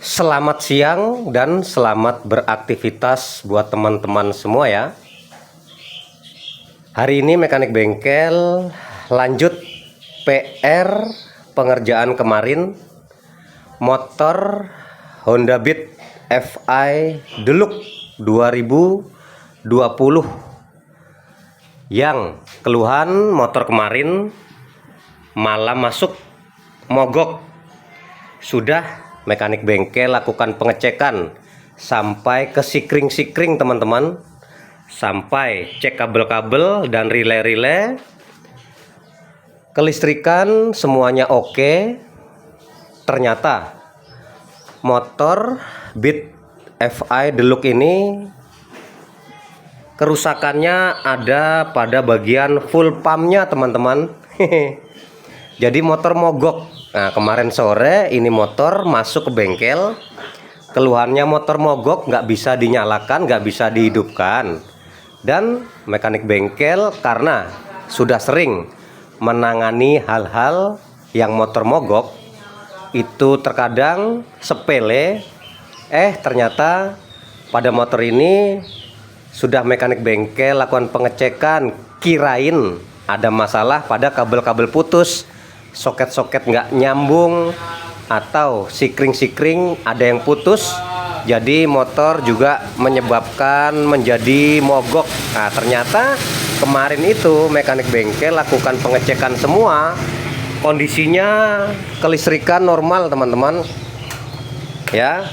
Selamat siang dan selamat beraktivitas buat teman-teman semua ya. Hari ini mekanik bengkel lanjut PR pengerjaan kemarin motor Honda Beat FI Deluxe 2020 yang keluhan motor kemarin malam masuk mogok. Sudah mekanik bengkel lakukan pengecekan sampai ke sikring-sikring teman-teman, sampai cek kabel-kabel dan relay-relay, kelistrikan semuanya oke. Ternyata motor Beat FI Deluxe ini kerusakannya ada pada bagian full pumpnya teman-teman. Jadi motor mogok. Nah, kemarin sore ini motor masuk ke bengkel, keluhannya motor mogok, nggak bisa dinyalakan, nggak bisa dihidupkan. Dan mekanik bengkel karena sudah sering menangani hal-hal yang motor mogok, itu terkadang sepele, ternyata pada motor ini sudah mekanik bengkel lakukan pengecekan, kirain ada masalah pada kabel-kabel putus, soket-soket nggak nyambung, atau sikring-sikring ada yang putus, jadi motor juga menyebabkan menjadi mogok. Nah, ternyata kemarin itu mekanik bengkel lakukan pengecekan semua, kondisinya kelistrikan normal teman-teman ya.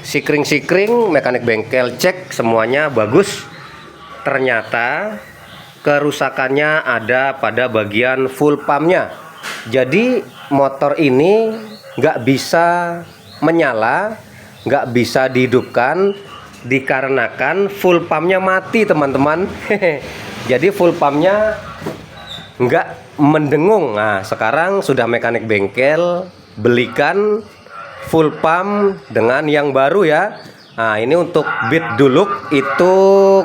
Sikring-sikring mekanik bengkel cek semuanya bagus. Ternyata kerusakannya ada pada bagian full pumpnya. Jadi motor ini nggak bisa menyala, nggak bisa dihidupkan dikarenakan full pumpnya mati teman-teman. Jadi full pumpnya nggak mendengung. Nah, sekarang sudah mekanik bengkel belikan full pump dengan yang baru ya. Nah, ini untuk Beat Deluxe, itu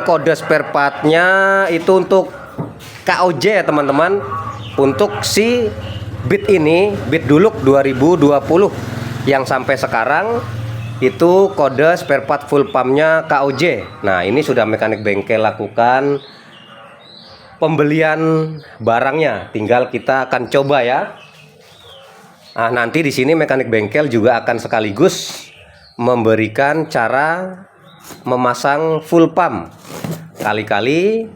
kode spare partnya itu untuk KOJ ya teman-teman. Untuk si Beat ini, Beat Deluxe 2020 yang sampai sekarang itu kode spare part full pumpnya KOJ. Nah, ini sudah mekanik bengkel lakukan pembelian barangnya, tinggal kita akan coba ya. Nah, nanti di sini mekanik bengkel juga akan sekaligus memberikan cara memasang full pump. Kali-kali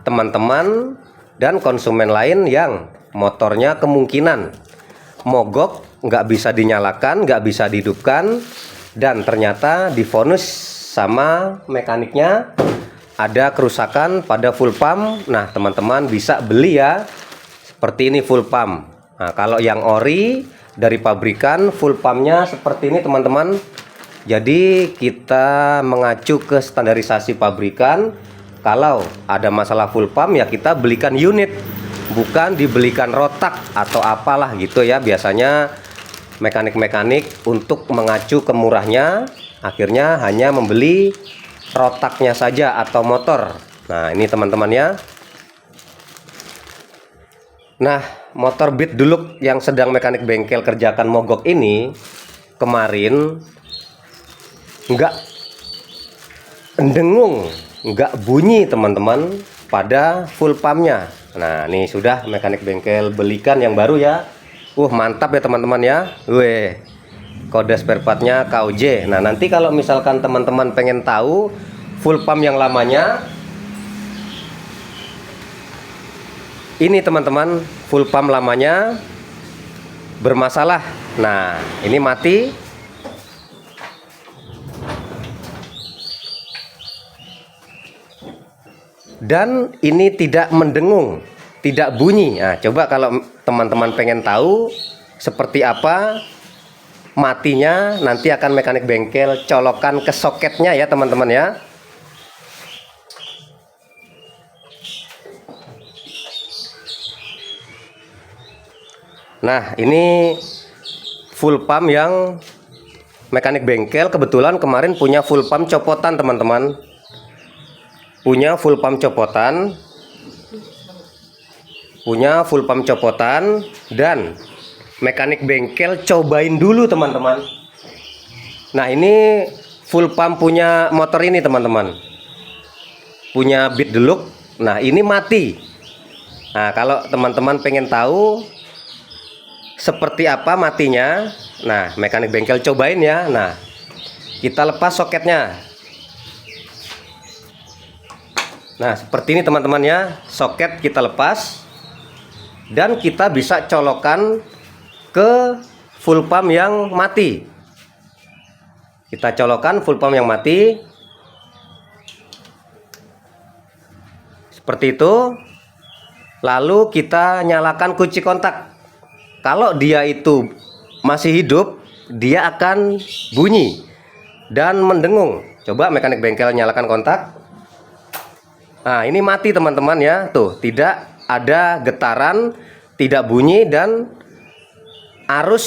teman-teman dan konsumen lain yang motornya kemungkinan mogok, nggak bisa dinyalakan, nggak bisa dihidupkan, dan ternyata divonis sama mekaniknya ada kerusakan pada full pump. Nah, teman-teman bisa beli ya seperti ini full pump. Nah, kalau yang ori dari pabrikan full pumpnya seperti ini teman-teman. Jadi kita mengacu ke standarisasi pabrikan. Kalau ada masalah full pump ya kita belikan unit, bukan dibelikan rotak atau apalah gitu ya. Biasanya mekanik-mekanik untuk mengacu ke murahnya akhirnya hanya membeli rotaknya saja atau motor. Nah, ini teman-teman ya. Nah, motor Beat Deluxe yang sedang mekanik bengkel kerjakan mogok ini kemarin nggak dengung, nggak bunyi teman-teman pada full pumpnya. Nah, ini sudah mekanik bengkel belikan yang baru ya. Mantap ya teman-teman ya. Kode spare partnya KOJ. Nah, nanti kalau misalkan teman-teman pengen tahu full pump yang lamanya, ini teman-teman, full pump lamanya bermasalah. Nah, ini mati. Dan ini tidak mendengung, tidak bunyi. Nah, coba kalau teman-teman pengen tahu seperti apa matinya, nanti akan mekanik bengkel colokan ke soketnya ya teman-teman ya. Nah, ini full pump yang mekanik bengkel kebetulan kemarin punya full pump copotan teman-teman. Punya full pump copotan dan mekanik bengkel cobain dulu teman-teman. Nah, ini full pump punya motor ini teman-teman, punya Beat Deluxe. Nah, ini mati. Nah, kalau teman-teman pengen tahu seperti apa matinya, nah mekanik bengkel cobain ya. Nah, kita lepas soketnya. Nah, seperti ini teman-teman ya, soket kita lepas dan kita bisa colokan ke full pump yang mati. Kita colokan full pump yang mati seperti itu. Lalu kita nyalakan kunci kontak. Kalau dia itu masih hidup, dia akan bunyi dan mendengung. Coba mekanik bengkel nyalakan kontak. Nah, ini mati teman-teman ya. Tuh, tidak ada getaran, tidak bunyi, dan arus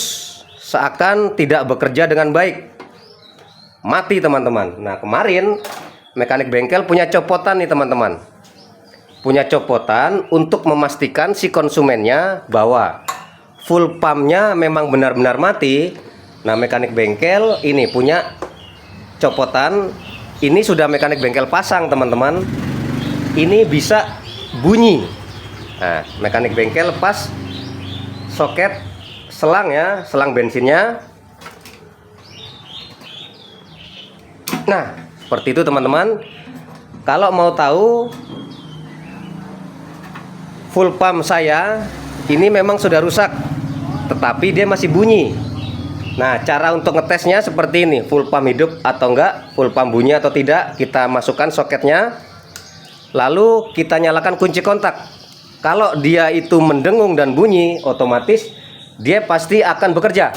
seakan tidak bekerja dengan baik. Mati teman-teman. Nah, kemarin mekanik bengkel punya copotan nih teman-teman. Punya copotan untuk memastikan si konsumennya bahwa full pumpnya memang benar-benar mati. Nah, mekanik bengkel ini punya copotan. Ini sudah mekanik bengkel pasang teman-teman. Ini bisa bunyi. Nah, mekanik bengkel lepas soket selang ya, selang bensinnya. Nah, seperti itu teman-teman. Kalau mau tahu full pump saya ini memang sudah rusak, tetapi dia masih bunyi. Nah, cara untuk ngetesnya seperti ini, full pump hidup atau enggak, full pump bunyi atau tidak. Kita masukkan soketnya, lalu kita nyalakan kunci kontak. Kalau dia itu mendengung dan bunyi, otomatis dia pasti akan bekerja.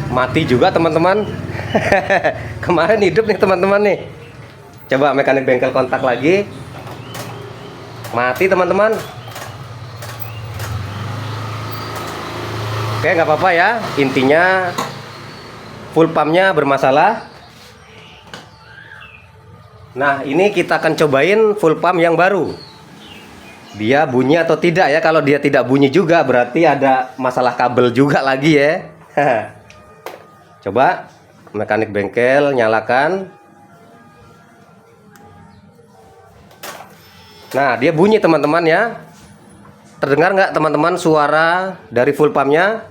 Mati juga teman-teman. Kemarin hidup nih teman-teman nih. Coba mekanik bengkel kontak lagi. Mati teman-teman. Oke, nggak apa-apa ya. Intinya full pumpnya bermasalah. Nah, ini kita akan cobain full pump yang baru. Dia bunyi atau tidak ya. Kalau dia tidak bunyi juga berarti ada masalah kabel juga lagi ya. Coba mekanik bengkel nyalakan. Nah, dia bunyi teman-teman ya. Terdengar nggak teman-teman suara dari full pumpnya?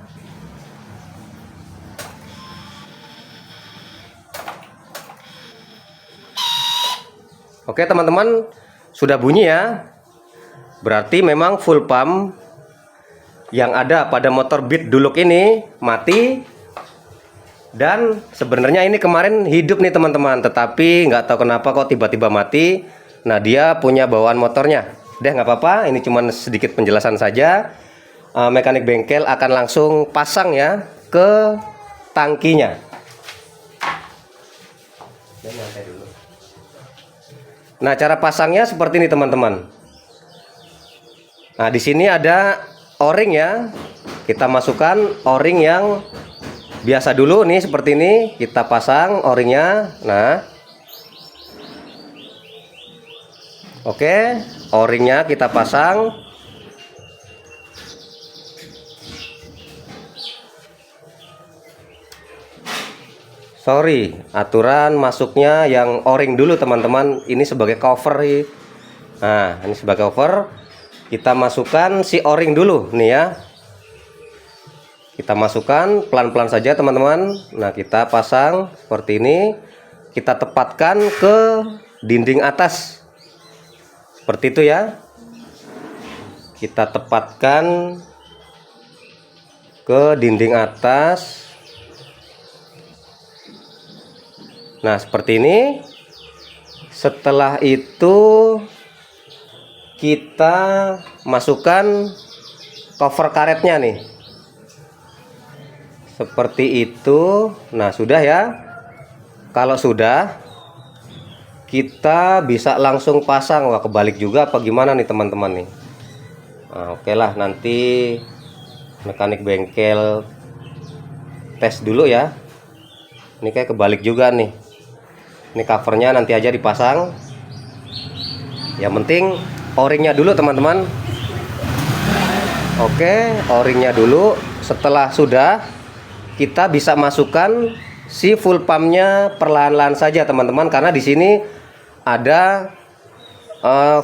Oke teman-teman, sudah bunyi ya. Berarti memang full pump yang ada pada motor Beat Deluxe ini mati. Dan sebenarnya ini kemarin hidup nih teman-teman, tetapi nggak tahu kenapa kok tiba-tiba mati. Nah, dia punya bawaan motornya. Udah nggak apa-apa, ini cuma sedikit penjelasan saja. Mekanik bengkel akan langsung pasang ya ke tangkinya. Nah, cara pasangnya seperti ini teman-teman. Nah, di sini ada O-ring ya. Kita masukkan O-ring yang biasa dulu nih, seperti ini. Kita pasang O-ringnya. Nah, oke, O-ringnya kita pasang. Sorry, aturan masuknya yang O-ring dulu teman-teman. Ini sebagai cover. Nah, ini sebagai cover. Kita masukkan si O-ring dulu nih ya. Kita masukkan pelan-pelan saja teman-teman. Nah, kita pasang seperti ini. Kita tepatkan ke dinding atas. Seperti itu ya. Kita tepatkan ke dinding atas. Nah, seperti ini. Setelah itu kita masukkan cover karetnya nih. Seperti itu. Nah, sudah ya. Kalau sudah, kita bisa langsung pasang. Wah, kebalik juga apa gimana nih teman-teman nih. Nah, oke lah, nanti mekanik bengkel tes dulu ya. Ini kayak kebalik juga nih. Ini covernya nanti aja dipasang. Yang penting o-ringnya dulu teman-teman. Oke, o-ringnya dulu. Setelah sudah, kita bisa masukkan si full pumpnya perlahan-lahan saja teman-teman, karena di sini ada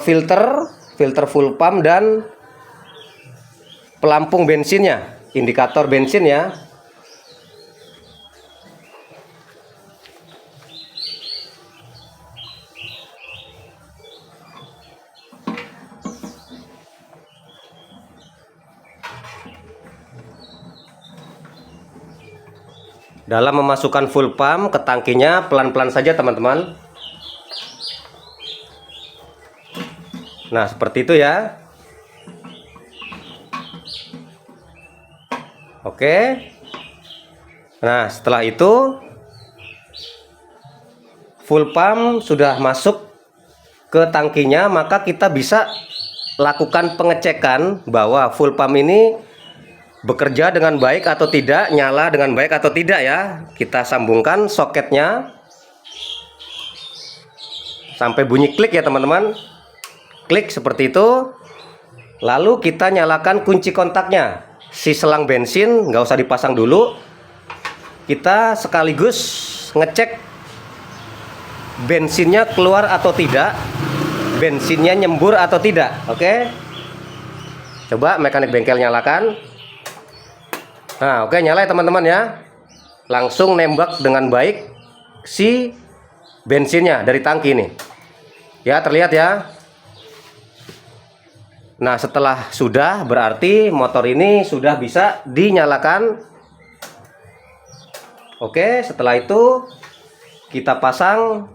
filter full pump dan pelampung bensinnya, indikator bensin ya. Dalam memasukkan full pump ke tangkinya pelan-pelan saja teman-teman. Nah, seperti itu ya. Oke. Nah, setelah itu full pump sudah masuk ke tangkinya, maka kita bisa lakukan pengecekan bahwa full pump ini bekerja dengan baik atau tidak, nyala dengan baik atau tidak ya. Kita sambungkan soketnya sampai bunyi klik ya teman-teman. Klik seperti itu. Lalu kita nyalakan kunci kontaknya. Si selang bensin nggak usah dipasang dulu. Kita sekaligus ngecek bensinnya keluar atau tidak, bensinnya nyembur atau tidak. Oke. Coba mekanik bengkel nyalakan. Nah, oke, nyala ya teman-teman ya. Langsung nembak dengan baik si bensinnya dari tangki ini. Ya, terlihat ya. Nah, setelah sudah berarti motor ini sudah bisa dinyalakan. Oke, setelah itu kita pasang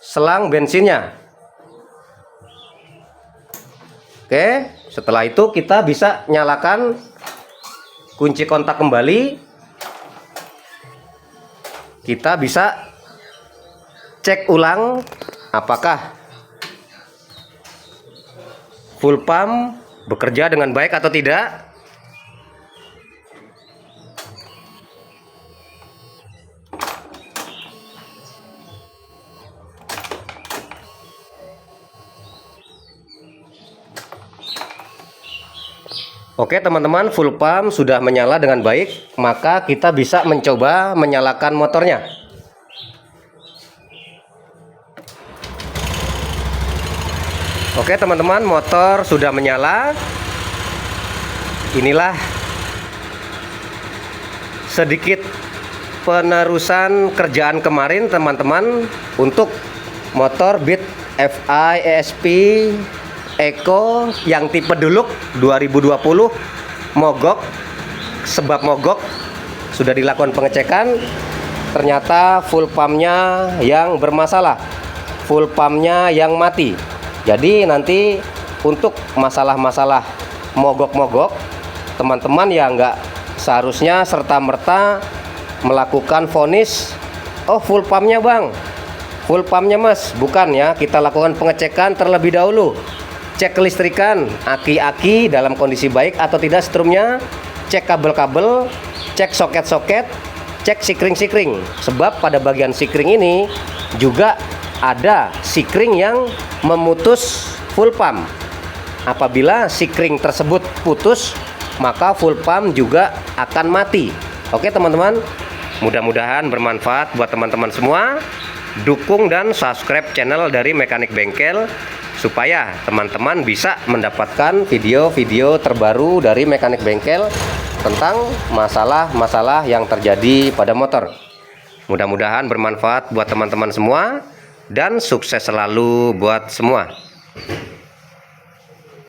selang bensinnya. Oke, setelah itu kita bisa nyalakan kunci kontak kembali. Kita bisa cek ulang apakah full pump bekerja dengan baik atau tidak. Oke teman-teman, full pump sudah menyala dengan baik, maka kita bisa mencoba menyalakan motornya. Oke teman-teman, motor sudah menyala. Inilah sedikit penerusan kerjaan kemarin teman-teman untuk motor Beat FI ESP Eco yang tipe Dulux 2020 mogok. Sebab mogok sudah dilakukan pengecekan, ternyata full pumpnya yang bermasalah, full pumpnya yang mati. Jadi nanti untuk masalah-masalah mogok-mogok, teman-teman ya nggak seharusnya serta-merta melakukan vonis, oh full pumpnya bang, full pumpnya mas. Bukan ya, kita lakukan pengecekan terlebih dahulu. Cek kelistrikan, aki-aki dalam kondisi baik atau tidak setrumnya, cek kabel-kabel, cek soket-soket, cek sikring-sikring. Sebab pada bagian sikring ini juga ada sikring yang memutus full pump. Apabila sikring tersebut putus, maka full pump juga akan mati. Oke teman-teman, mudah-mudahan bermanfaat buat teman-teman semua. Dukung dan subscribe channel dari Mekanik Bengkel supaya teman-teman bisa mendapatkan video-video terbaru dari Mekanik Bengkel tentang masalah-masalah yang terjadi pada motor. Mudah-mudahan bermanfaat buat teman-teman semua dan sukses selalu buat semua.